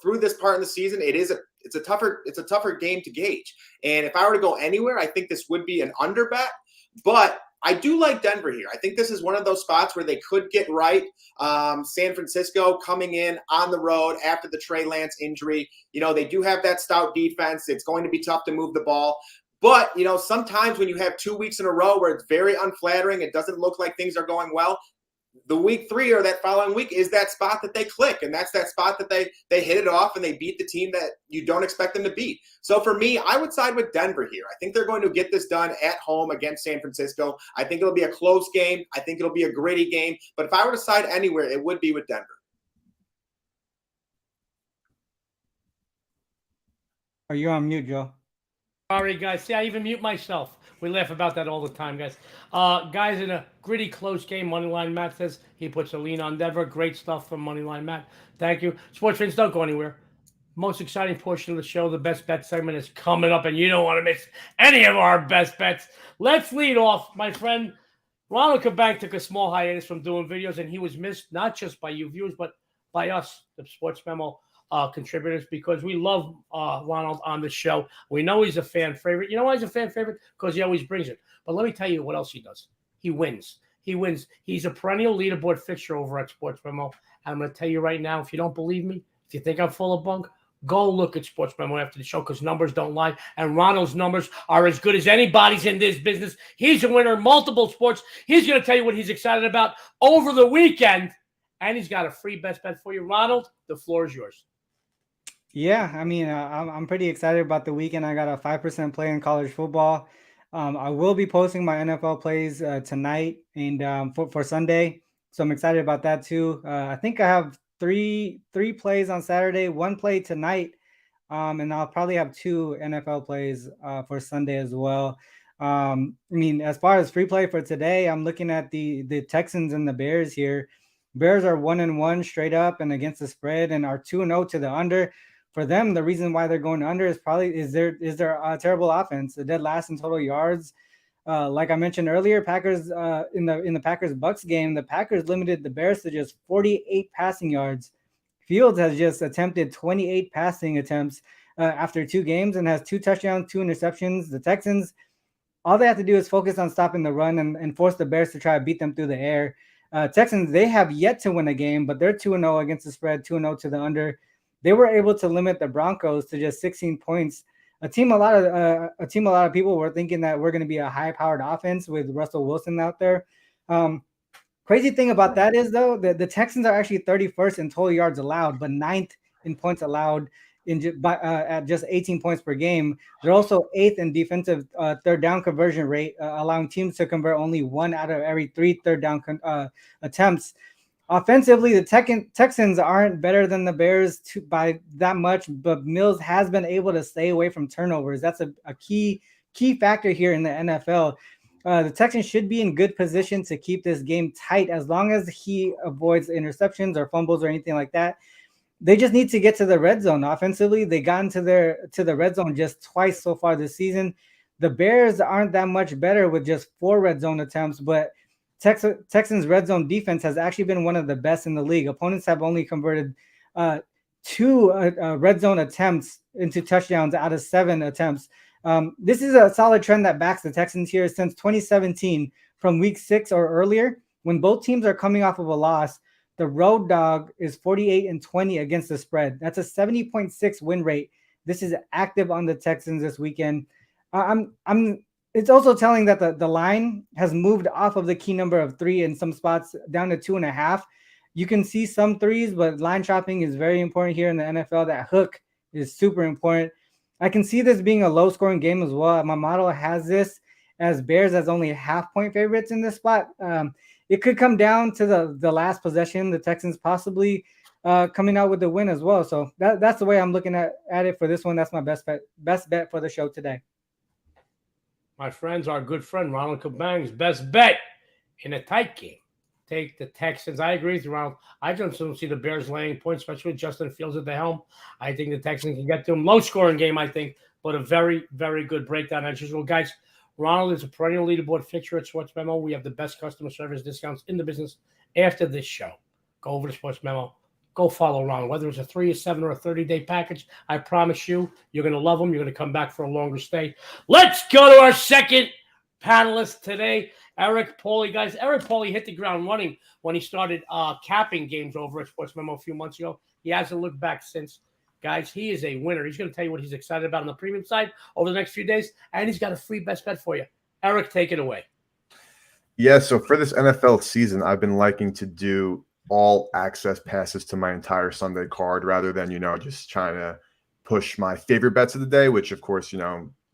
through this part of the season, it's a tougher game to gauge. And if I were to go anywhere, I think this would be an under bet. But I do like Denver here. I think this is one of those spots where they could get right. San Francisco coming in on the road after the Trey Lance injury. They do have that stout defense. It's going to be tough to move the ball. But, sometimes when you have 2 weeks in a row where it's very unflattering, it doesn't look like things are going well, the week 3 or that following week is that spot that they click. And that's that spot that they hit it off and they beat the team that you don't expect them to beat. So for me, I would side with Denver here. I think they're going to get this done at home against San Francisco. I think it'll be a close game. I think it'll be a gritty game. But if I were to side anywhere, it would be with Denver. Are you on mute, Joe? Sorry, guys. See, I even mute myself. We laugh about that all the time, guys. Guys, in a gritty, close game, Moneyline Matt says he puts a lean on Denver. Great stuff from Moneyline Matt. Thank you. Sports fans, don't go anywhere. Most exciting portion of the show, the best bet segment, is coming up, and you don't want to miss any of our best bets. Let's lead off. My friend Ronald Cabang took a small hiatus from doing videos, and he was missed not just by you viewers, but by us, the Sports Memo contributors, because we love Ronald on the show. We know he's a fan favorite. You know why he's a fan favorite? Because he always brings it. But let me tell you what else he does. He wins. He's a perennial leaderboard fixture over at Sports Memo. And I'm going to tell you right now, if you don't believe me, if you think I'm full of bunk, go look at Sports Memo after the show, because numbers don't lie. And Ronald's numbers are as good as anybody's in this business. He's a winner in multiple sports. He's going to tell you what he's excited about over the weekend. And he's got a free best bet for you. Ronald, the floor is yours. Yeah, I mean, I'm pretty excited about the weekend. I got a 5% play in college football. I will be posting my NFL plays tonight and for Sunday, so I'm excited about that too. I think I have three plays on Saturday, 1 play tonight, and I'll probably have 2 NFL plays for Sunday as well. I mean, as far as free play for today, I'm looking at the Texans and the Bears here. Bears are 1-1 straight up and against the spread, and are 2-0 to the under. For them, the reason why they're going under is their terrible offense. The dead last in total yards. Like I mentioned earlier, Packers in the Packers-Bucks game, the Packers limited the Bears to just 48 passing yards. Fields has just attempted 28 passing attempts after 2 games and has 2 touchdowns, 2 interceptions. The Texans, all they have to do is focus on stopping the run and force the Bears to try to beat them through the air. Texans, they have yet to win a game, but they're 2-0 against the spread, 2-0 to the under. They were able to limit the Broncos to just 16 points. A team a lot of people were thinking that we're going to be a high-powered offense with Russell Wilson out there. Crazy thing about that is, though, the Texans are actually 31st in total yards allowed, but 9th in points allowed at just 18 points per game. They're also 8th in defensive third down conversion rate, allowing teams to convert only 1 out of every 3 third down attempts. Offensively, the Texans aren't better than the Bears by that much, but Mills has been able to stay away from turnovers. That's a key factor here in the NFL. The Texans should be in good position to keep this game tight as long as he avoids interceptions or fumbles or anything like that. They just need to get to the red zone. Offensively, they got to the red zone just twice so far this season. The Bears aren't that much better with just 4 red zone attempts, but Texans' red zone defense has actually been one of the best in the league. Opponents have only converted 2 red zone attempts into touchdowns out of 7 attempts. This is a solid trend that backs the Texans here since 2017, from week 6 or earlier, when both teams are coming off of a loss. The road dog is 48-20 against the spread. That's a 70.6 win rate. This is active on the Texans this weekend. It's also telling that the line has moved off of the key number of 3 in some spots down to 2.5. You can see some 3s, but line shopping is very important here in the NFL. That hook is super important. I can see this being a low-scoring game as well. My model has this as Bears as only half-point favorites in this spot. it could come down to the last possession. The Texans possibly coming out with the win as well. So that's the way I'm looking at it for this one. That's my best bet for the show today. My friends, our good friend Ronald Cabang's best bet in a tight game. Take the Texans. I agree with you, Ronald. I just don't see the Bears laying points, especially with Justin Fields at the helm. I think the Texans can get to them. Low-scoring game, I think, but a very, very good breakdown as usual. Guys, Ronald is a perennial leaderboard fixture at Sports Memo. We have the best customer service discounts in the business after this show. Go over to Sports Memo. Go follow Ronald. Whether it's a 3, a 7, or a 30-day package, I promise you, you're going to love them. You're going to come back for a longer stay. Let's go to our second panelist today, Eric Pauly. Guys, Eric Pauly hit the ground running when he started capping games over at Sports Memo a few months ago. He hasn't looked back since. Guys, he is a winner. He's going to tell you what he's excited about on the premium side over the next few days, and he's got a free best bet for you. Eric, take it away. Yeah, so for this NFL season, I've been liking to do all access passes to my entire Sunday card rather than, just trying to push my favorite bets of the day, which of course,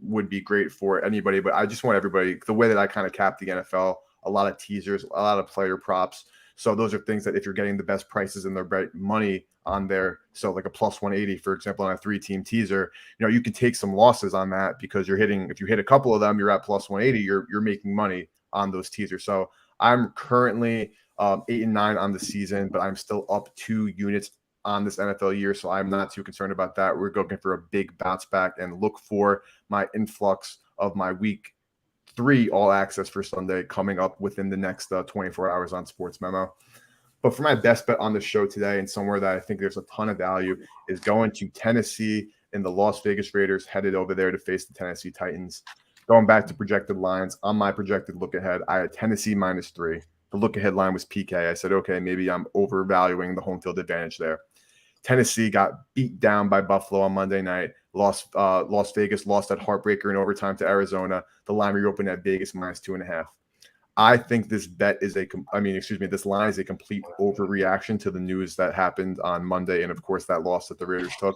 would be great for anybody. But I just want everybody, the way that I kind of cap the NFL, a lot of teasers, a lot of player props. So those are things that if you're getting the best prices and the right money on there, so like a plus 180, for example, on a 3-team teaser, you can take some losses on that because if you hit a couple of them, you're at plus 180, you're making money on those teasers. So I'm currently 8-9 on the season, but I'm still up 2 units on this NFL year, so I'm not too concerned about that. We're looking for a big bounce back and look for my influx of my week 3 all access for Sunday coming up within the next 24 hours on Sports Memo. But for my best bet on the show today, and somewhere that I think there's a ton of value, is going to Tennessee and the Las Vegas Raiders headed over there to face the Tennessee Titans. Going back to projected lines, on my projected look ahead, I had Tennessee -3. The look-ahead line was PK. I said, okay, maybe I'm overvaluing the home field advantage there. Tennessee got beat down by Buffalo on Monday night. Las Vegas lost that heartbreaker in overtime to Arizona. The line reopened at Vegas -2.5. I think this this line is a complete overreaction to the news that happened on Monday and, of course, that loss that the Raiders took.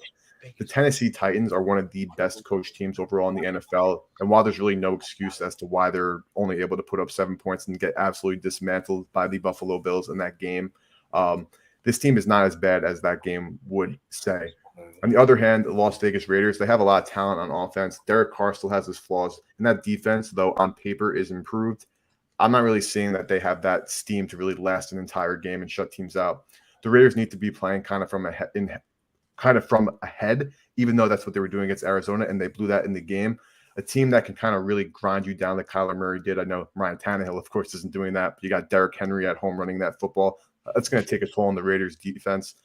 The Tennessee Titans are one of the best coached teams overall in the NFL. And while there's really no excuse as to why they're only able to put up 7 points and get absolutely dismantled by the Buffalo Bills in that game, this team is not as bad as that game would say. On the other hand, the Las Vegas Raiders, they have a lot of talent on offense. Derek Carr still has his flaws. And that defense, though, on paper is improved. I'm not really seeing that they have that steam to really last an entire game and shut teams out. The Raiders need to be playing kind of from ahead, even though that's what they were doing against Arizona, and they blew that in the game. A team that can kind of really grind you down like Kyler Murray did. I know Ryan Tannehill, of course, isn't doing that, but you got Derrick Henry at home running that football. That's going to take a toll on the Raiders' defense.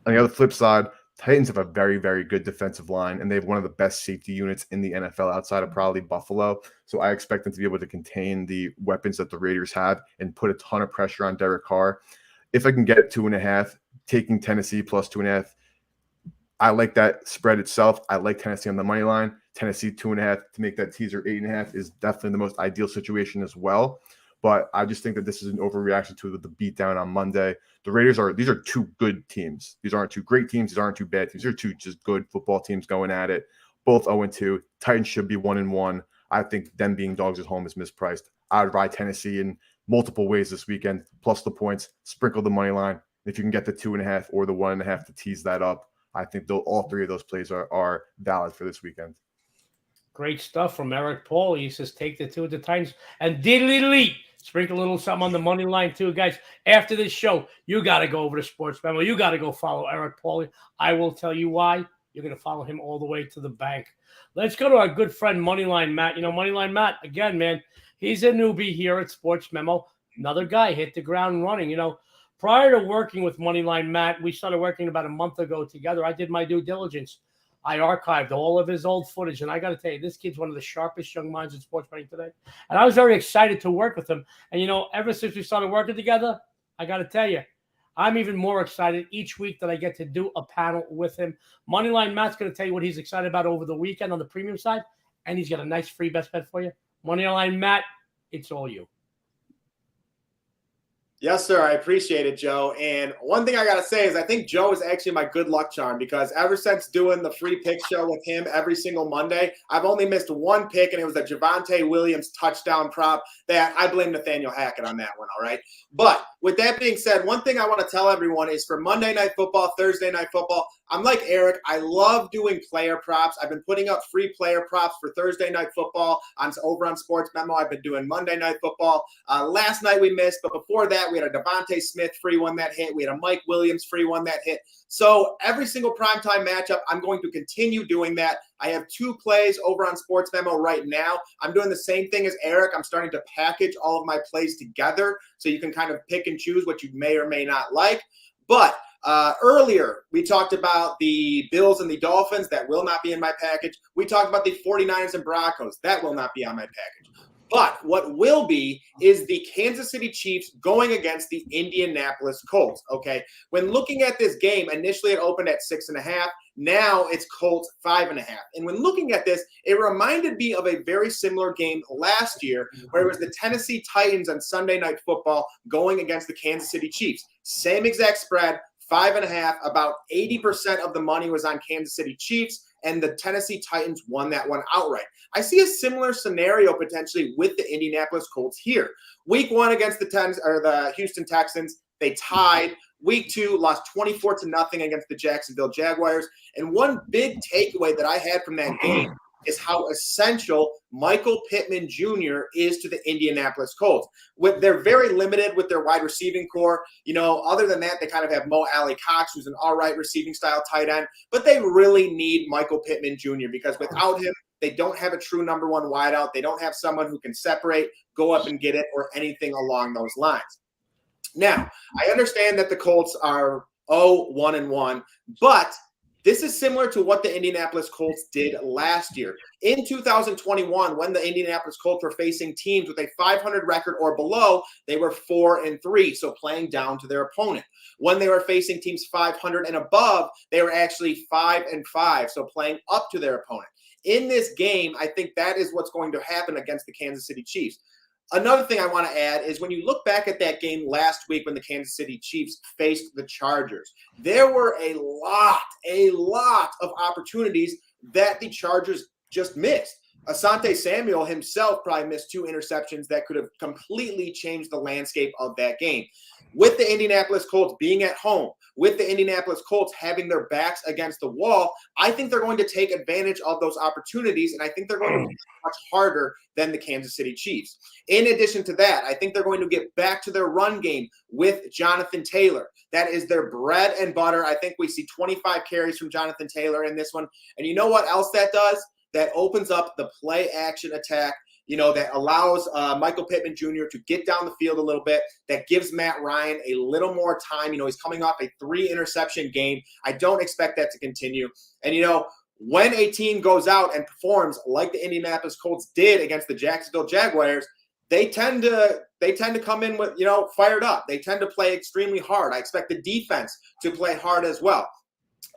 On the other flip side, Titans have a very, very good defensive line, and they have one of the best safety units in the NFL outside of probably Buffalo. So I expect them to be able to contain the weapons that the Raiders have and put a ton of pressure on Derek Carr. If I can get 2.5, taking Tennessee plus 2.5, I like that spread itself. I like Tennessee on the money line. Tennessee 2.5 to make that teaser 8.5 is definitely the most ideal situation as well. But I just think that this is an overreaction to the beatdown on Monday. The Raiders these are 2 good teams. These aren't 2 great teams. These aren't 2 bad teams. These are 2 just good football teams going at it. Both 0-2. Titans should be 1-1. I think them being dogs at home is mispriced. I would ride Tennessee in multiple ways this weekend, plus the points, sprinkle the money line. If you can get the 2.5 or the 1.5 to tease that up, I think all 3 of those plays are valid for this weekend. Great stuff from Eric Pauly. He says, take the 2 at the Titans and diddly sprinkle a little something on the money line too. Guys, after this show, you got to go over to Sports Memo. You got to go follow Eric Pauly. I will tell you why. You're going to follow him all the way to the bank. Let's go to our good friend Moneyline Matt. Moneyline Matt, again, man, he's a newbie here at Sports Memo. Another guy hit the ground running. Prior to working with Moneyline Matt, we started working about a month ago together. I did my due diligence. I archived all of his old footage, and I got to tell you, this kid's one of the sharpest young minds in sports betting today. And I was very excited to work with him. And, ever since we started working together, I got to tell you, I'm even more excited each week that I get to do a panel with him. Moneyline Matt's going to tell you what he's excited about over the weekend on the premium side, and he's got a nice free best bet for you. Moneyline Matt, it's all you. Yes, sir. I appreciate it, Joe. And one thing I got to say is I think Joe is actually my good luck charm because ever since doing the free pick show with him every single Monday, I've only missed one pick, and it was a Javonte Williams touchdown prop that I blame Nathaniel Hackett on that one, all right? But with that being said, one thing I want to tell everyone is for Monday Night Football, Thursday Night Football, I'm like Eric. I love doing player props. I've been putting up free player props for Thursday Night Football over on Sportsmemo. I've been doing Monday Night Football. Last night we missed, but before that we had a Devontae Smith free one that hit. We had a Mike Williams free one that hit. So every single primetime matchup, I'm going to continue doing that. I have 2 plays over on Sportsmemo right now. I'm doing the same thing as Eric. I'm starting to package all of my plays together so you can kind of pick and choose what you may or may not like. But earlier, we talked about the Bills and the Dolphins. That will not be in my package. We talked about the 49ers and Broncos. That will not be on my package. But what will be is the Kansas City Chiefs going against the Indianapolis Colts, okay? When looking at this game, initially it opened at 6.5. Now it's Colts 5.5. And when looking at this, it reminded me of a very similar game last year where it was the Tennessee Titans on Sunday Night Football going against the Kansas City Chiefs. Same exact spread, 5.5. About 80% of the money was on Kansas City Chiefs, and the Tennessee Titans won that one outright. I see a similar scenario potentially with the Indianapolis Colts here. Week 1 against the Houston Texans, they tied. Week 2 lost 24-0 against the Jacksonville Jaguars. And one big takeaway that I had from that game is how essential Michael Pittman Jr. is to the Indianapolis Colts. They're very limited with their wide receiving core. You know, other than that, they kind of have Mo Alley Cox, who's an all right receiving style tight end. But they really need Michael Pittman Jr. because without him, they don't have a true number 1 wideout. They don't have someone who can separate, go up and get it, or anything along those lines. Now, I understand that the Colts are 0-1-1, but this is similar to what the Indianapolis Colts did last year. In 2021, when the Indianapolis Colts were facing teams with a 500 record or below, they were 4-3, so playing down to their opponent. When they were facing teams 500 and above, they were actually 5-5, so playing up to their opponent. In this game, I think that is what's going to happen against the Kansas City Chiefs. Another thing I want to add is when you look back at that game last week when the Kansas City Chiefs faced the Chargers, there were a lot of opportunities that the Chargers just missed. Asante Samuel himself probably missed 2 interceptions that could have completely changed the landscape of that game. With the Indianapolis Colts being at home, with the Indianapolis Colts having their backs against the wall, I think they're going to take advantage of those opportunities, and I think they're going to be much harder than the Kansas City Chiefs. In addition to that, I think they're going to get back to their run game with Jonathan Taylor. That is their bread and butter. I think we see 25 carries from Jonathan Taylor in this one. And you know what else that does? That opens up the play action attack, you know, that allows Michael Pittman Jr. to get down the field a little bit, that gives Matt Ryan a little more time. You know, he's coming off a 3-interception game. I don't expect that to continue. And, you know, when a team goes out and performs like the Indianapolis Colts did against the Jacksonville Jaguars, they tend to come in with, you know, fired up. They tend to play extremely hard. I expect the defense to play hard as well.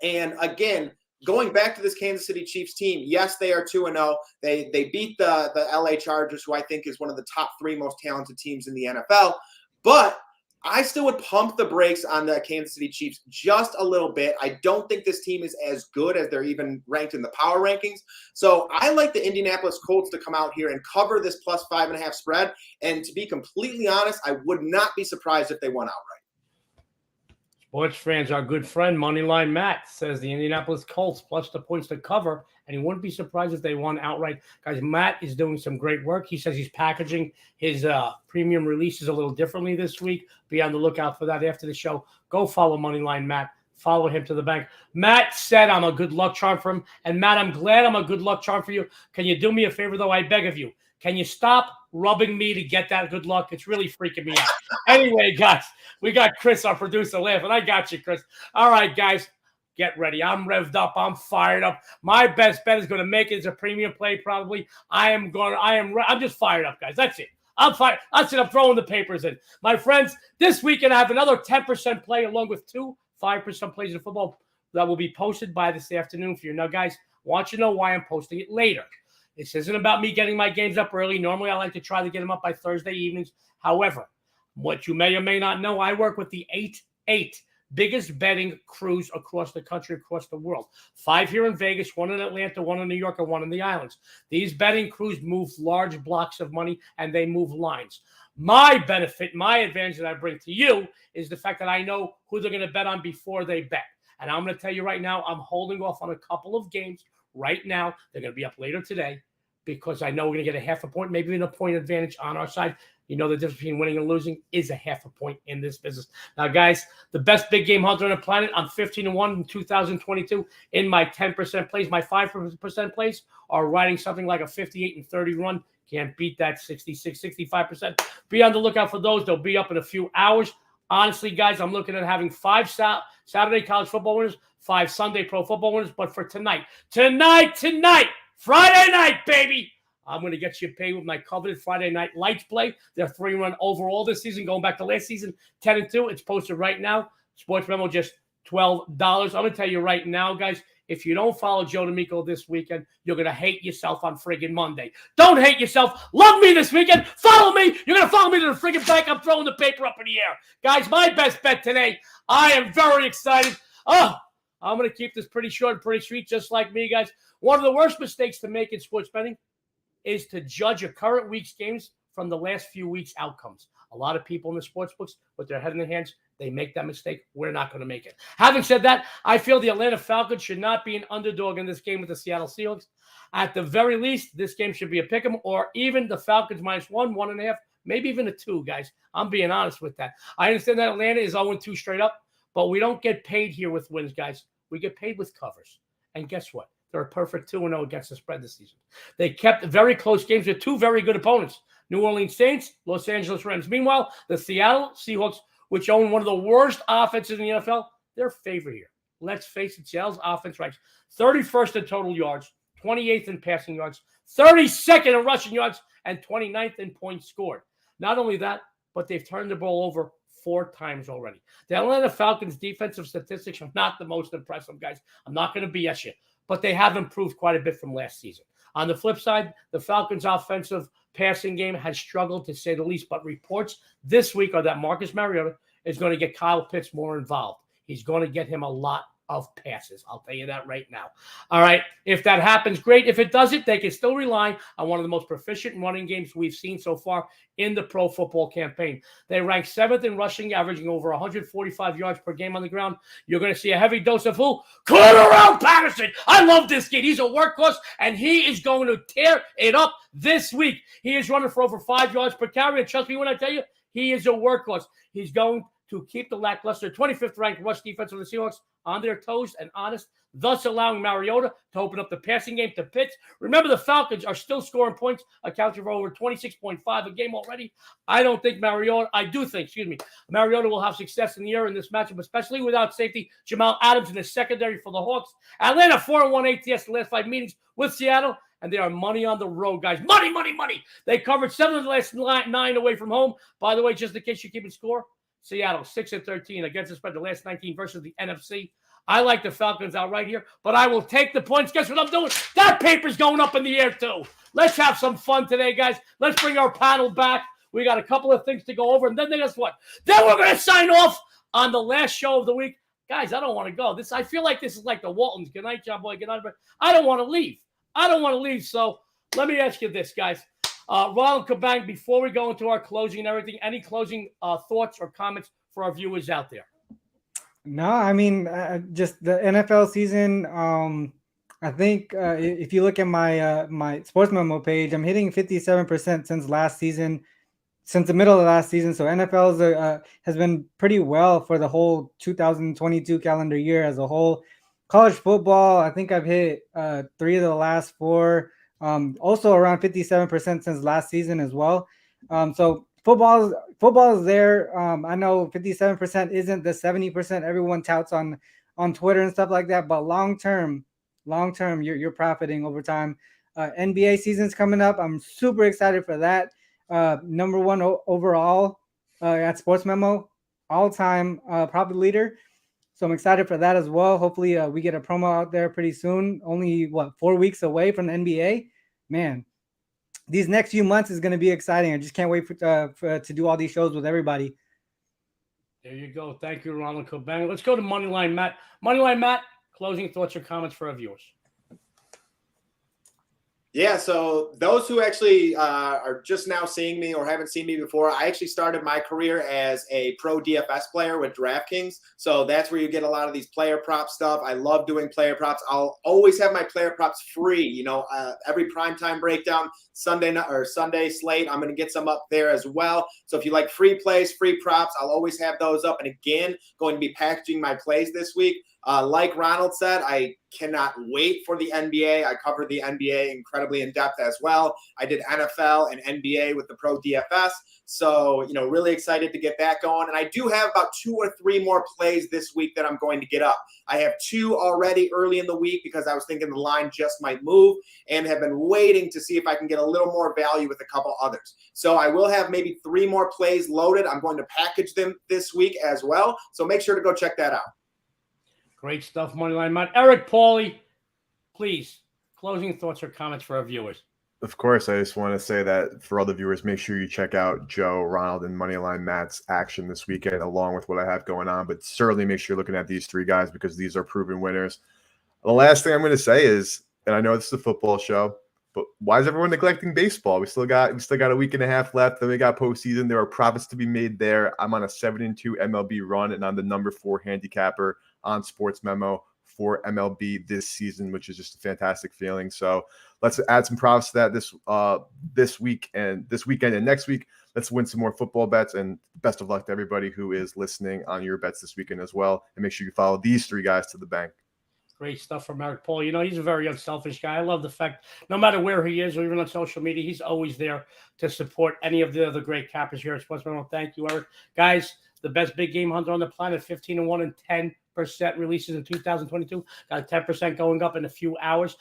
And again, going back to this Kansas City Chiefs team, yes, they are 2-0. They beat the LA Chargers, who I think is one of the top 3 most talented teams in the NFL. But I still would pump the brakes on the Kansas City Chiefs just a little bit. I don't think this team is as good as they're even ranked in the power rankings. So I like the Indianapolis Colts to come out here and cover this plus 5.5 spread. And to be completely honest, I would not be surprised if they won outright. Sports fans, our good friend Moneyline Matt says the Indianapolis Colts plus the points to cover, and he wouldn't be surprised if they won outright. Guys, Matt is doing some great work. He says he's packaging his premium releases a little differently this week. Be on the lookout for that after the show. Go follow Moneyline Matt. Follow him to the bank. Matt said I'm a good luck charm for him, and Matt, I'm glad I'm a good luck charm for you. Can you do me a favor, though? I beg of you. Can you stop rubbing me to get that good luck? It's really freaking me out. Anyway, guys, we got Chris, our producer, laughing. I got you, Chris. All right, guys, get ready. I'm revved up. I'm fired up. My best bet is going to make it as a premium play, probably. I'm just fired up, guys. That's it. I'm fired. That's it. I'm throwing the papers in. My friends, this weekend I have another 10% play along with 2 5% plays in football that will be posted by this afternoon for you. Now, guys, I want you to know why I'm posting it later. This isn't about me getting my games up early. Normally, I like to try to get them up by Thursday evenings. However, What you may or may not know, I work with the eight biggest betting crews across the country, across the world. 5 here in Vegas, 1 in Atlanta, 1 in New York, and 1 in the islands. These betting crews move large blocks of money, and they move lines. My benefit, my advantage that I bring to you is the fact that I know who they're going to bet on before they bet. And I'm going to tell you right now, I'm holding off on a couple of games right now. They're going to be up later today because I know we're going to get a half a point, maybe even a point advantage on our side. You know the difference between winning and losing is a half a point in this business. Now, guys, the best big game hunter on the planet, I'm 15-1 in 2022 in my 10% plays. My 5% plays are riding something like a 58-30 run. Can't beat that 66, 65%. Be on the lookout for those. They'll be up in a few hours. Honestly, guys, I'm looking at having 5 Saturday college football winners, 5 Sunday pro football winners. But for tonight, Friday night, baby, I'm going to get you paid with my coveted Friday night lights play. They're 3-run overall this season, going back to last season, 10-2. It's posted right now. Sports Memo, just $12. I'm going to tell you right now, guys, if you don't follow Joe D'Amico this weekend, you're going to hate yourself on friggin' Monday. Don't hate yourself. Love me this weekend. Follow me. You're going to follow me to the friggin' bank. I'm throwing the paper up in the air. Guys, my best bet today. I am very excited. I'm going to keep this pretty short and pretty sweet, just like me, guys. One of the worst mistakes to make in sports betting is to judge a current week's games from the last few weeks' outcomes. A lot of people in the sports books, with their head in their hands, they make that mistake. We're not going to make it. Having said that, I feel the Atlanta Falcons should not be an underdog in this game with the Seattle Seahawks. At the very least, this game should be a pick 'em, or even the Falcons -1, 1.5, maybe even a 2, guys. I'm being honest with that. I understand that Atlanta is 0-2 straight up, but we don't get paid here with wins, guys. We get paid with covers. And guess what? They're a perfect 2-0 against the spread this season. They kept very close games with 2 very good opponents, New Orleans Saints, Los Angeles Rams. Meanwhile, the Seattle Seahawks, which own one of the worst offenses in the NFL, they're favored here. Let's face it, Seattle's offense ranks 31st in total yards, 28th in passing yards, 32nd in rushing yards, and 29th in points scored. Not only that, but they've turned the ball over 4 times already. The Atlanta Falcons' defensive statistics are not the most impressive, guys. I'm not going to BS you, but they have improved quite a bit from last season. On the flip side, the Falcons' offensive passing game has struggled, to say the least, but reports this week are that Marcus Mariota is going to get Kyle Pitts more involved. He's going to get him a lot of passes. I'll tell you that right now. All right, if that happens, great. If it doesn't, they can still rely on one of the most proficient running games we've seen so far in the pro football campaign. They rank 7th in rushing, averaging over 145 yards per game on the ground. You're going to see a heavy dose of who? Cordarrelle Patterson. I love this kid. He's a workhorse, and he is going to tear it up this week. He is running for over 5 yards per carry, and trust me when I tell you, he is a workhorse. He's going to keep the lackluster 25th ranked rush defense of the Seahawks on their toes and honest, thus allowing Mariota to open up the passing game to Pitts. Remember, the Falcons are still scoring points, accounting for over 26.5 a game already. I do think Mariota will have success in the air in this matchup, especially without safety Jamal Adams in the secondary for the Hawks. Atlanta 4-1 ATS the last 5 meetings with Seattle, and they are money on the road, guys. Money, money, money. They covered 7 of the last 9 away from home. By the way, just in case you're keeping score, Seattle 6-13 against the spread the last 19 versus the NFC. I like the Falcons outright here, but I will take the points. Guess what I'm doing? That paper's going up in the air too. Let's have some fun today, guys. Let's bring our panel back. We got a couple of things to go over, and then guess what? Then we're going to sign off on the last show of the week. Guys, I don't want to go. I feel like this is like the Waltons. Good night, John Boy. Good night. But I don't want to leave. So let me ask you this, guys. Ronald Cabang, before we go into our closing and everything, any closing thoughts or comments for our viewers out there? No, I mean, just the NFL season. I think if you look at my Sports Memo page, I'm hitting 57% since last season, since the middle of last season. So NFL has been pretty well for the whole 2022 calendar year as a whole. College football, I think I've hit 3 of the last 4. Also around 57% since last season as well. So football is there. I know 57% isn't the 70% everyone touts on Twitter and stuff like that, but long term, you're profiting over time. NBA season's coming up. I'm super excited for that. Number 1 overall at Sports Memo, all-time profit leader. So I'm excited for that as well. Hopefully we get a promo out there pretty soon. Only 4 weeks away from the NBA. Man, these next few months is going to be exciting. I just can't wait to do all these shows with everybody. There you go. Thank you, Ronald Cabang. Let's go to Moneyline Matt. Moneyline Matt, closing thoughts or comments for our viewers. Yeah, so those who actually are just now seeing me or haven't seen me before, I actually started my career as a pro DFS player with DraftKings. So that's where you get a lot of these player prop stuff. I love doing player props. I'll always have my player props free. You know, every primetime breakdown, Sunday slate, I'm going to get some up there as well. So if you like free plays, free props, I'll always have those up. And again, going to be packaging my plays this week. Like Ronald said, I cannot wait for the NBA. I covered the NBA incredibly in depth as well. I did NFL and NBA with the Pro DFS. So, you know, really excited to get that going. And I do have about 2 or 3 more plays this week that I'm going to get up. I have 2 already early in the week because I was thinking the line just might move, and have been waiting to see if I can get a little more value with a couple others. So I will have maybe 3 more plays loaded. I'm going to package them this week as well. So make sure to go check that out. Great stuff, Moneyline Matt. Eric, Pauly, please, closing thoughts or comments for our viewers. Of course, I just want to say that for all the viewers, make sure you check out Joe, Ronald, and Moneyline Matt's action this weekend, along with what I have going on. But certainly make sure you're looking at these 3 guys because these are proven winners. The last thing I'm going to say is, and I know this is a football show, but why is everyone neglecting baseball? We still got a week and a half left. Then we got postseason. There are profits to be made there. I'm on a 7-2 MLB run, and I'm the number 4 handicapper on Sportsmemo for MLB this season, which is just a fantastic feeling. So let's add some profits to that this weekend and next week. Let's win some more football bets, and best of luck to everybody who is listening on your bets this weekend as well. And make sure you follow these 3 guys to the bank. Great stuff from Eric Paul. You know, he's a very unselfish guy. I love the fact no matter where he is or even on social media, he's always there to support any of the other great cappers here at Sportsmemo. Thank you, Eric. Guys, the best big game hunter on the planet, 15-1 and 10% releases in 2022. Got a 10% going up in a few hours.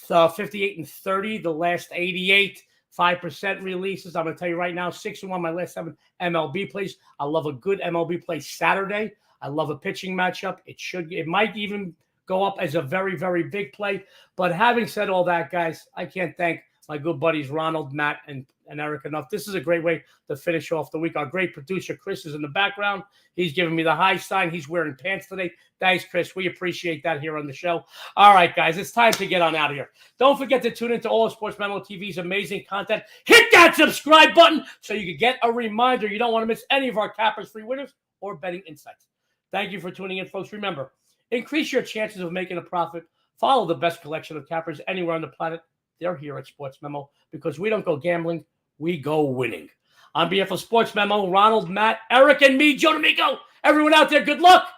58-30, the last 88. 5% releases. I'm going to tell you right now, 6-1, my last 7 MLB plays. I love a good MLB play Saturday. I love a pitching matchup. It might even go up as a very, very big play. But having said all that, guys, I can't thank my good buddies Ronald, Matt, and Eric enough. This is a great way to finish off the week. Our great producer, Chris, is in the background. He's giving me the high sign. He's wearing pants today. Thanks, Chris. We appreciate that here on the show. All right, guys, it's time to get on out of here. Don't forget to tune into all of Sportsmemo TV's amazing content. Hit that subscribe button so you can get a reminder. You don't want to miss any of our Cappers free winners or betting insights. Thank you for tuning in, folks. Remember, increase your chances of making a profit. Follow the best collection of cappers anywhere on the planet. They're here at Sportsmemo because we don't go gambling, we go winning. On behalf of Sportsmemo, Ronald, Matt, Eric, and me, Joe D'Amico, everyone out there, good luck.